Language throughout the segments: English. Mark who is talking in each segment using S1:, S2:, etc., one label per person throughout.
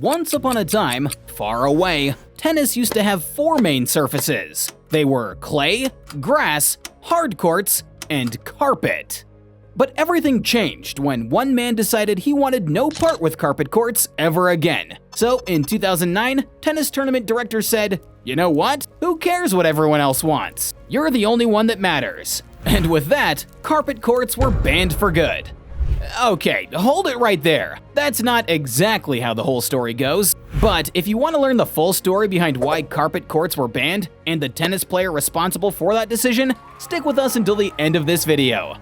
S1: Once upon a time, far away, tennis used to have four main surfaces. They were clay, grass, hard courts, and carpet. But everything changed when one man decided he wanted no part with carpet courts ever again. So in 2009, tennis tournament director said, "You know what? Who cares what everyone else wants? You're the only one that matters." And with that, carpet courts were banned for good. Okay, hold it right there. That's not exactly how the whole story goes. But if you want to learn the full story behind why carpet courts were banned and the tennis player responsible for that decision, stick with us until the end of this video.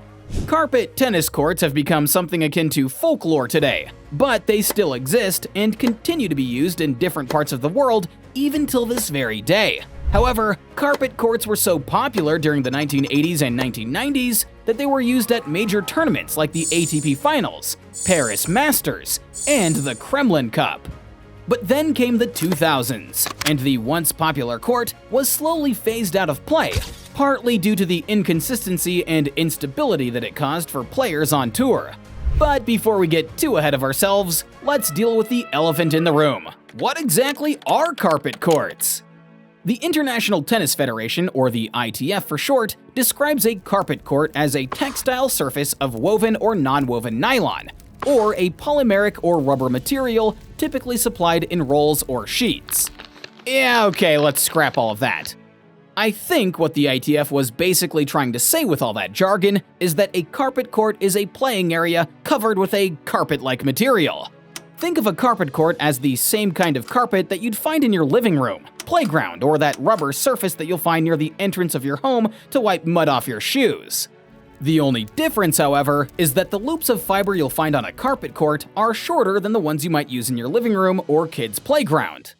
S1: Carpet tennis courts have become something akin to folklore today, but they still exist and continue to be used in different parts of the world even till this very day. However, carpet courts were so popular during the 1980s and 1990s that they were used at major tournaments like the ATP Finals, Paris Masters, and the Kremlin Cup. But then came the 2000s, and the once popular court was slowly phased out of play, partly due to the inconsistency and instability that it caused for players on tour. But before we get too ahead of ourselves, let's deal with the elephant in the room. What exactly are carpet courts? The International Tennis Federation, or the ITF for short, describes a carpet court as a textile surface of woven or non-woven nylon, or a polymeric or rubber material typically supplied in rolls or sheets. Yeah, okay, let's scrap all of that. I think what the ITF was basically trying to say with all that jargon is that a carpet court is a playing area covered with a carpet-like material. Think of a carpet court as the same kind of carpet that you'd find in your living room, playground, or that rubber surface that you'll find near the entrance of your home to wipe mud off your shoes. The only difference, however, is that the loops of fiber you'll find on a carpet court are shorter than the ones you might use in your living room or kids' playground.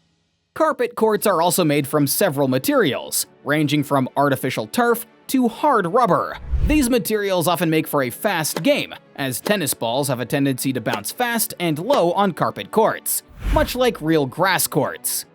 S1: Carpet courts are also made from several materials, ranging from artificial turf to hard rubber. These materials often make for a fast game, as tennis balls have a tendency to bounce fast and low on carpet courts, much like real grass courts.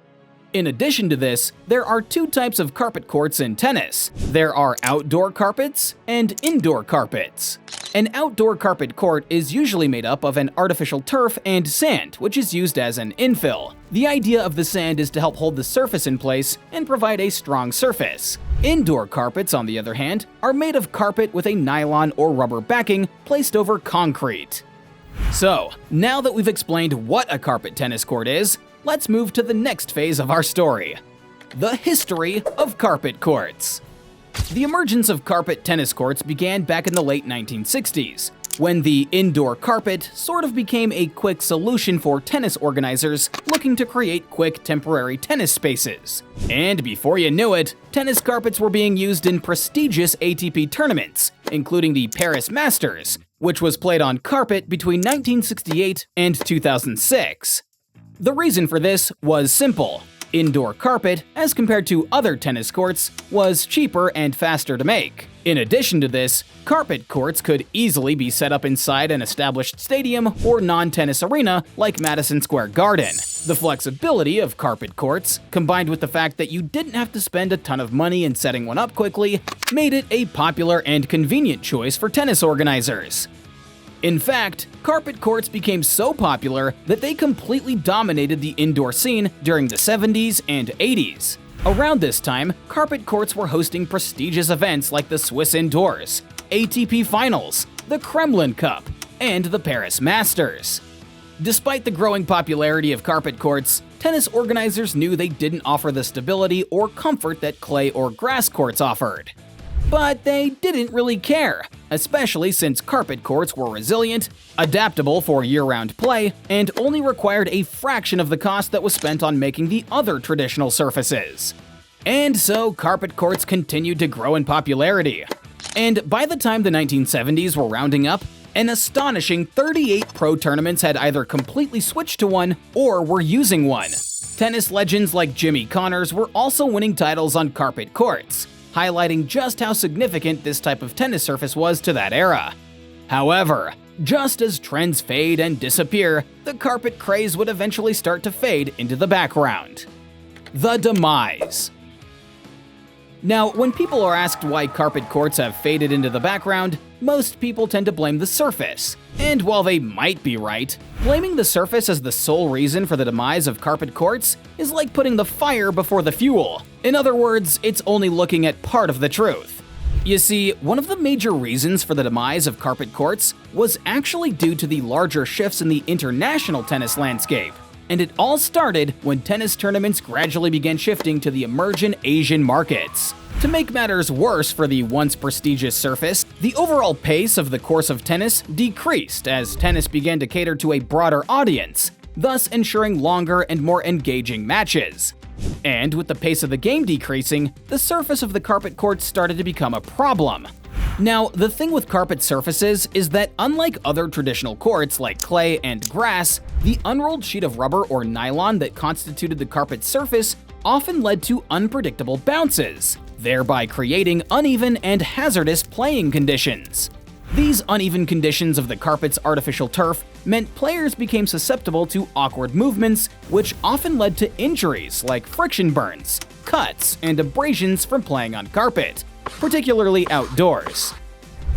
S1: In addition to this, there are two types of carpet courts in tennis. There are outdoor carpets and indoor carpets. An outdoor carpet court is usually made up of an artificial turf and sand, which is used as an infill. The idea of the sand is to help hold the surface in place and provide a strong surface. Indoor carpets, on the other hand, are made of carpet with a nylon or rubber backing placed over concrete. So, now that we've explained what a carpet tennis court is, let's move to the next phase of our story: the history of carpet courts. The emergence of carpet tennis courts began back in the late 1960s, when the indoor carpet sort of became a quick solution for tennis organizers looking to create quick temporary tennis spaces. And before you knew it, tennis carpets were being used in prestigious ATP tournaments, including the Paris Masters, which was played on carpet between 1968 and 2006. The reason for this was simple. Indoor carpet, as compared to other tennis courts, was cheaper and faster to make. In addition to this, carpet courts could easily be set up inside an established stadium or non-tennis arena like Madison Square Garden. The flexibility of carpet courts, combined with the fact that you didn't have to spend a ton of money in setting one up quickly, made it a popular and convenient choice for tennis organizers. In fact, carpet courts became so popular that they completely dominated the indoor scene during the 70s and 80s. Around this time, carpet courts were hosting prestigious events like the Swiss Indoors, ATP Finals, the Kremlin Cup, and the Paris Masters. Despite the growing popularity of carpet courts, tennis organizers knew they didn't offer the stability or comfort that clay or grass courts offered. But they didn't really care, especially since carpet courts were resilient, adaptable for year-round play, and only required a fraction of the cost that was spent on making the other traditional surfaces. And so carpet courts continued to grow in popularity. And by the time the 1970s were rounding up, an astonishing 38 pro tournaments had either completely switched to one or were using one. Tennis legends like Jimmy Connors were also winning titles on carpet courts, highlighting just how significant this type of tennis surface was to that era. However, just as trends fade and disappear, the carpet craze would eventually start to fade into the background. The demise. Now, when people are asked why carpet courts have faded into the background, most people tend to blame the surface. And while they might be right, blaming the surface as the sole reason for the demise of carpet courts is like putting the fire before the fuel. In other words, it's only looking at part of the truth. You see, one of the major reasons for the demise of carpet courts was actually due to the larger shifts in the international tennis landscape. And it all started when tennis tournaments gradually began shifting to the emerging Asian markets. To make matters worse for the once prestigious surface, the overall pace of the course of tennis decreased as tennis began to cater to a broader audience, thus ensuring longer and more engaging matches. And with the pace of the game decreasing, the surface of the carpet court started to become a problem. Now, the thing with carpet surfaces is that unlike other traditional courts like clay and grass, the unrolled sheet of rubber or nylon that constituted the carpet surface often led to unpredictable bounces, thereby creating uneven and hazardous playing conditions. These uneven conditions of the carpet's artificial turf meant players became susceptible to awkward movements, which often led to injuries like friction burns, cuts, and abrasions from playing on carpet, particularly outdoors.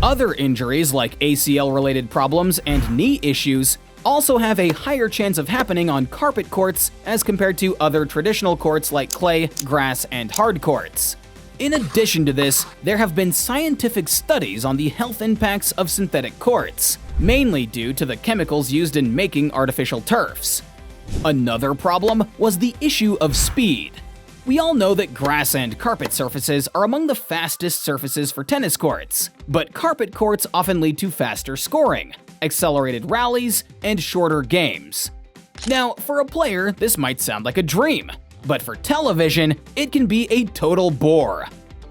S1: Other injuries like ACL-related problems and knee issues also have a higher chance of happening on carpet courts as compared to other traditional courts like clay, grass, and hard courts. In addition to this, there have been scientific studies on the health impacts of synthetic courts, mainly due to the chemicals used in making artificial turfs. Another problem was the issue of speed. We all know that grass and carpet surfaces are among the fastest surfaces for tennis courts, but carpet courts often lead to faster scoring, accelerated rallies, and shorter games. Now, for a player, this might sound like a dream, but for television, it can be a total bore.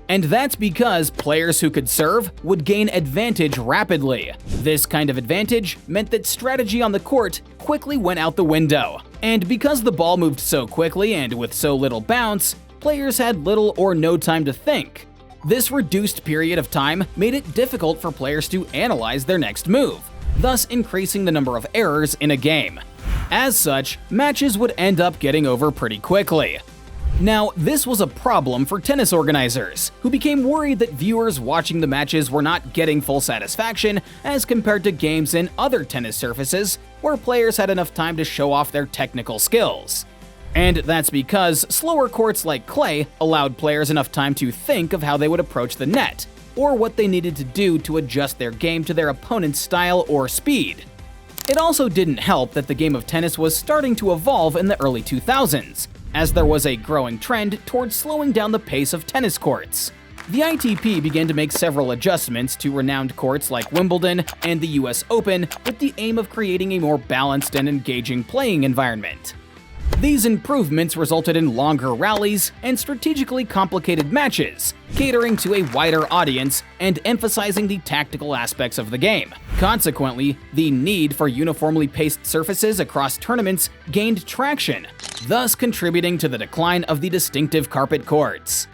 S1: And that's because players who could serve would gain advantage rapidly. This kind of advantage meant that strategy on the court quickly went out the window. And because the ball moved so quickly and with so little bounce, players had little or no time to think. This reduced period of time made it difficult for players to analyze their next move, thus increasing the number of errors in a game. As such, matches would end up getting over pretty quickly. Now, this was a problem for tennis organizers, who became worried that viewers watching the matches were not getting full satisfaction as compared to games in other tennis surfaces where players had enough time to show off their technical skills. And that's because slower courts like clay allowed players enough time to think of how they would approach the net, or what they needed to do to adjust their game to their opponent's style or speed. It also didn't help that the game of tennis was starting to evolve in the early 2000s, as there was a growing trend towards slowing down the pace of tennis courts. The ITP began to make several adjustments to renowned courts like Wimbledon and the US Open with the aim of creating a more balanced and engaging playing environment. These improvements resulted in longer rallies and strategically complicated matches, catering to a wider audience and emphasizing the tactical aspects of the game. Consequently, the need for uniformly paced surfaces across tournaments gained traction, thus contributing to the decline of the distinctive carpet courts.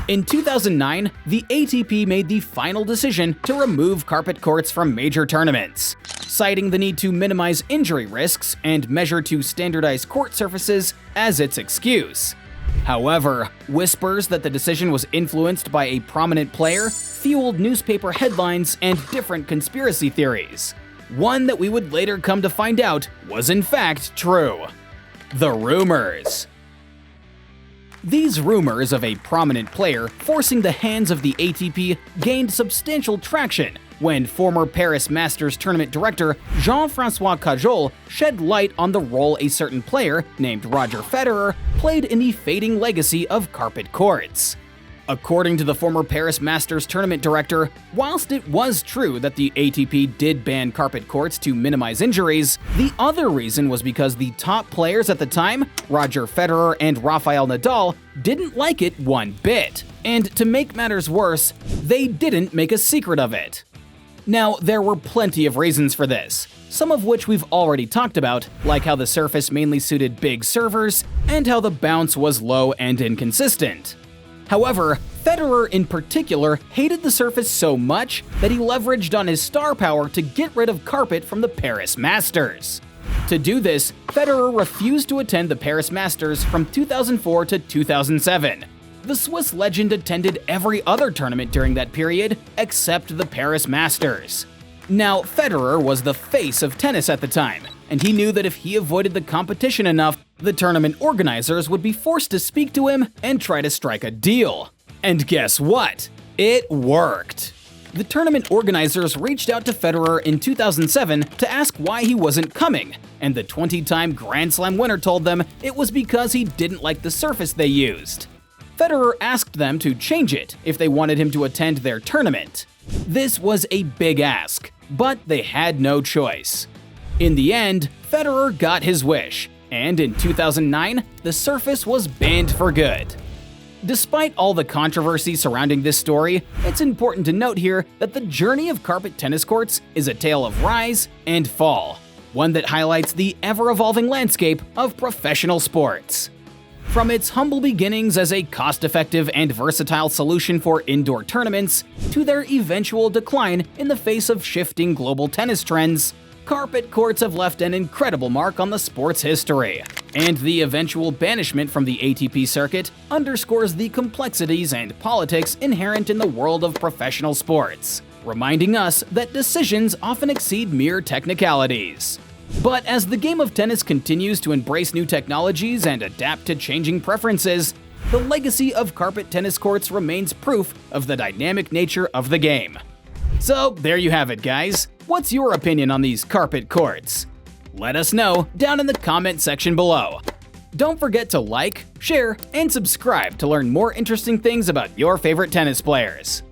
S1: In 2009, the ATP made the final decision to remove carpet courts from major tournaments, citing the need to minimize injury risks and measure to standardize court surfaces as its excuse. However, whispers that the decision was influenced by a prominent player fueled newspaper headlines and different conspiracy theories. One that we would later come to find out was in fact true. The rumors. These rumors of a prominent player forcing the hands of the ATP gained substantial traction when former Paris Masters tournament director Jean-François Cajol shed light on the role a certain player named Roger Federer played in the fading legacy of carpet courts. According to the former Paris Masters tournament director, whilst it was true that the ATP did ban carpet courts to minimize injuries, the other reason was because the top players at the time, Roger Federer and Rafael Nadal, didn't like it one bit. And to make matters worse, they didn't make a secret of it. Now, there were plenty of reasons for this, some of which we've already talked about, like how the surface mainly suited big servers, and how the bounce was low and inconsistent. However, Federer in particular hated the surface so much that he leveraged on his star power to get rid of carpet from the Paris Masters. To do this, Federer refused to attend the Paris Masters from 2004 to 2007. The Swiss legend attended every other tournament during that period except the Paris Masters. Now, Federer was the face of tennis at the time, and he knew that if he avoided the competition enough, the tournament organizers would be forced to speak to him and try to strike a deal. And guess what? It worked! The tournament organizers reached out to Federer in 2007 to ask why he wasn't coming, and the 20-time Grand Slam winner told them it was because he didn't like the surface they used. Federer asked them to change it if they wanted him to attend their tournament. This was a big ask, but they had no choice. In the end, Federer got his wish, and in 2009, the surface was banned for good. Despite all the controversy surrounding this story, it's important to note here that the journey of carpet tennis courts is a tale of rise and fall, one that highlights the ever-evolving landscape of professional sports. From its humble beginnings as a cost-effective and versatile solution for indoor tournaments, to their eventual decline in the face of shifting global tennis trends, carpet courts have left an incredible mark on the sport's history. And the eventual banishment from the ATP circuit underscores the complexities and politics inherent in the world of professional sports, reminding us that decisions often exceed mere technicalities. But as the game of tennis continues to embrace new technologies and adapt to changing preferences, the legacy of carpet tennis courts remains proof of the dynamic nature of the game. So there you have it, guys. What's your opinion on these carpet courts? Let us know down in the comment section below. Don't forget to like, share, and subscribe to learn more interesting things about your favorite tennis players.